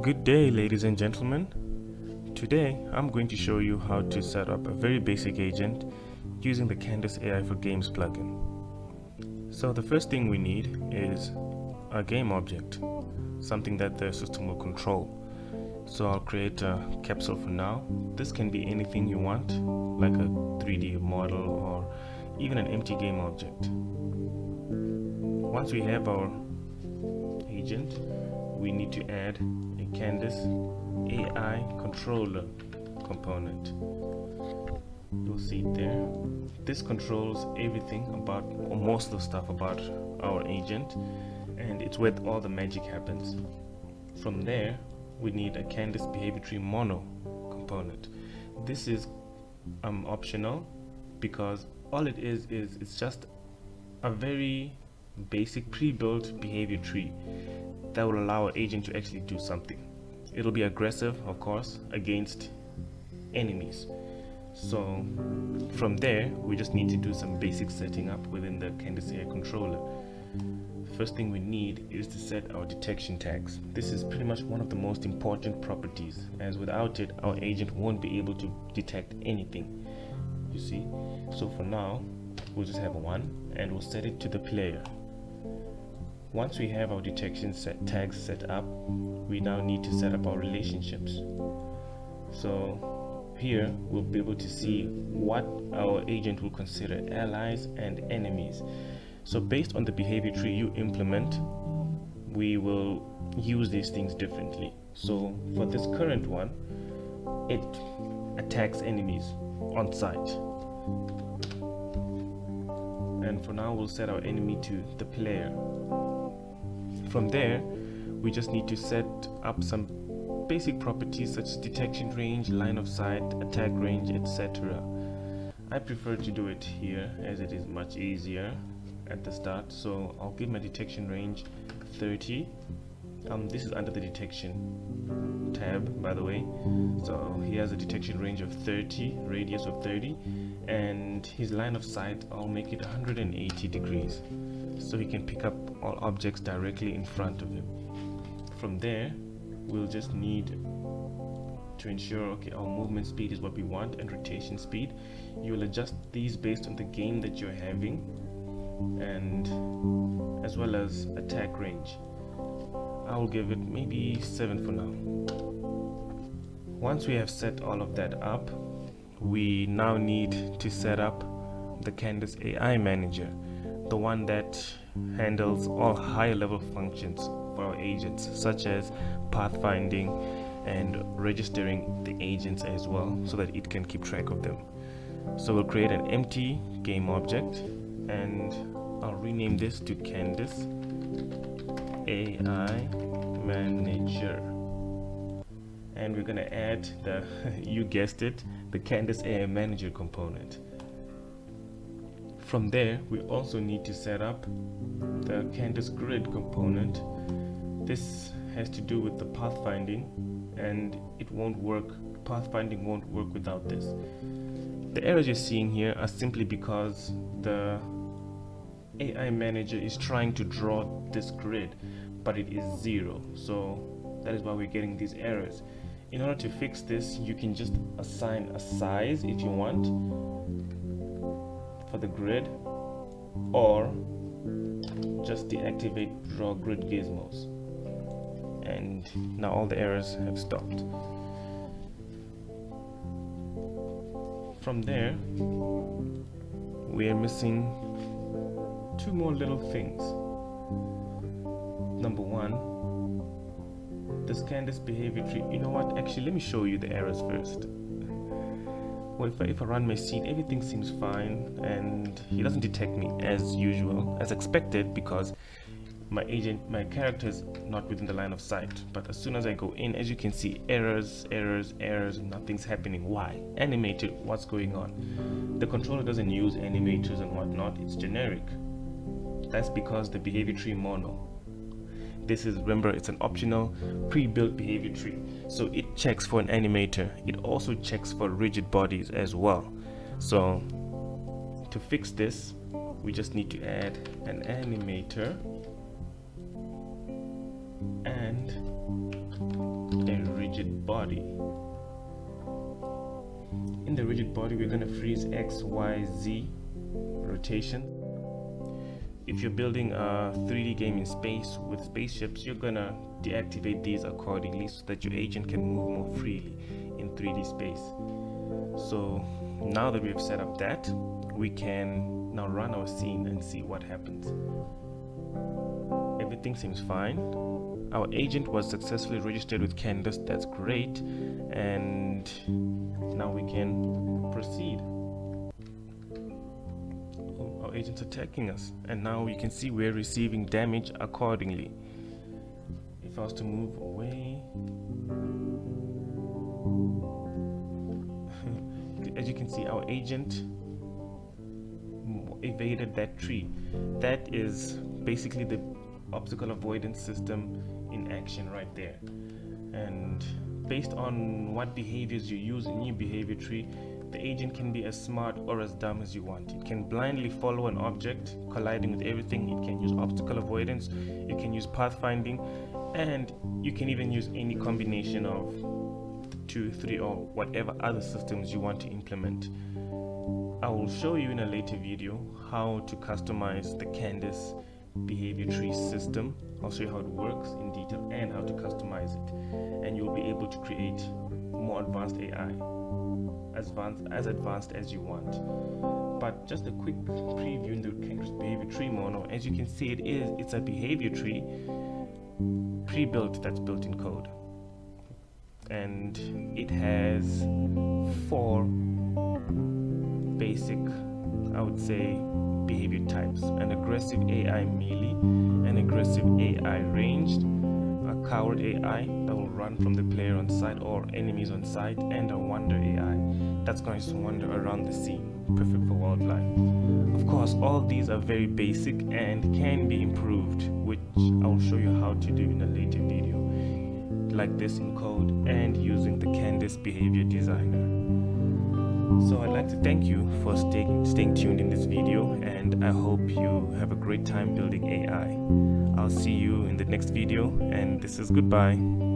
Good day, ladies and gentlemen. Today I'm going to show you how to set up a very basic agent using the Candice AI for Games plugin. So the first thing we need is a game object, something that the system will control. So I'll create a capsule for now. This can be anything you want, like a 3D model or even an empty game object. Once we have our agent, we need to add a Candice AI controller component. You'll see it there. This controls everything about, or most of the stuff about our agent, and it's where all the magic happens. From there, we need a Candice behavior tree mono component. This is optional because all it is it's just a very basic pre-built behavior tree that will allow our agent to actually do something. It'll be aggressive, of course, against enemies. So from there, we just need to do some basic setting up within the Candice AI controller. First thing we need is to set our detection tags. This is pretty much one of the most important properties, as without it, our agent won't be able to detect anything, you see. So for now, we'll just have one, and we'll set it to the player. Once we have our detection tags set up, we now need to set up our relationships. So here we'll be able to see what our agent will consider allies and enemies. So based on the behavior tree you implement, we will use these things differently. So for this current one, it attacks enemies on sight. And for now, we'll set our enemy to the player. From there, we just need to set up some basic properties such as detection range, line of sight, attack range, etc. I prefer to do it here as it is much easier at the start. So I'll give my detection range 30. This is under the detection tab, by the way. So he has a detection range of 30, radius of 30, and his line of sight, I'll make it 180 degrees, so he can pick up all objects directly in front of him. From there, we'll just need to ensure, okay, our movement speed is what we want and rotation speed. You will adjust these based on the game that you're having, and as well as attack range. I will give it maybe 7 for now. Once we have set all of that up, we now need to set up the Candice AI manager, the one that handles all higher level functions for our agents, such as pathfinding and registering the agents as well, so that it can keep track of them. So we'll create an empty game object, and I'll rename this to Candice AI manager, and we're going to add the you guessed it, the Candice AI manager component. From there, we also need to set up the Candice grid component. This has to do with the pathfinding, and it won't work, pathfinding won't work without this. The errors you're seeing here are simply because the AI manager is trying to draw this grid, but it is 0, so that is why we're getting these errors. In order to fix this, you can just assign a size if you want for the grid, or just deactivate draw grid gizmos, and now all the errors have stopped. From there, we are missing 2 more little things. Number 1, this Candice behavior tree. You know what, actually let me show you the errors first. Well, if I run my scene, everything seems fine, and he doesn't detect me as usual, as expected, because my character is not within the line of sight. But as soon as I go in, as you can see, errors, nothing's happening. Why? Animated, what's going on? The controller doesn't use animators and whatnot, it's generic. That's because the behavior tree mono. This is, remember, it's an optional pre-built behavior tree. So it checks for an animator. It also checks for rigid bodies as well. So to fix this, we just need to add an animator and a rigid body. In the rigid body, we're going to freeze X, Y, Z rotation. If you're building a 3D game in space with spaceships, you're gonna deactivate these accordingly so that your agent can move more freely in 3D space. So now that we have set up that, we can now run our scene and see what happens. Everything seems fine. Our agent was successfully registered with Candice. That's great. And now we can proceed. Our agent's attacking us, and now you can see we're receiving damage accordingly. If I was to move away, as you can see, our agent evaded that tree. That is basically the obstacle avoidance system in action right there. And based on what behaviors you use in your behavior tree, the agent can be as smart or as dumb as you want. It can blindly follow an object, colliding with everything. It can use obstacle avoidance, you can use pathfinding, and you can even use any combination of 2, 3, or whatever other systems you want to implement. I will show you in a later video how to customize the Candice behavior tree system. I'll show you how it works in detail and how to customize it, and you'll be able to create more advanced AI, as advanced as you want. But just a quick preview in the Candice behavior tree mono. As you can see, it's a behavior tree pre-built, that's built in code, and it has 4 basic, I would say, behavior types: an aggressive AI melee, an aggressive AI ranged, a coward AI that will run from the player on site or enemies on site, and a wander AI that's going to wander around the scene, perfect for wildlife. Of course, all these are very basic and can be improved, which I'll show you how to do in a later video, like this in code and using the Candice behavior designer. So I'd like to thank you for staying tuned in this video, and I hope you have a great time building AI. I'll see you in the next video, and this is goodbye.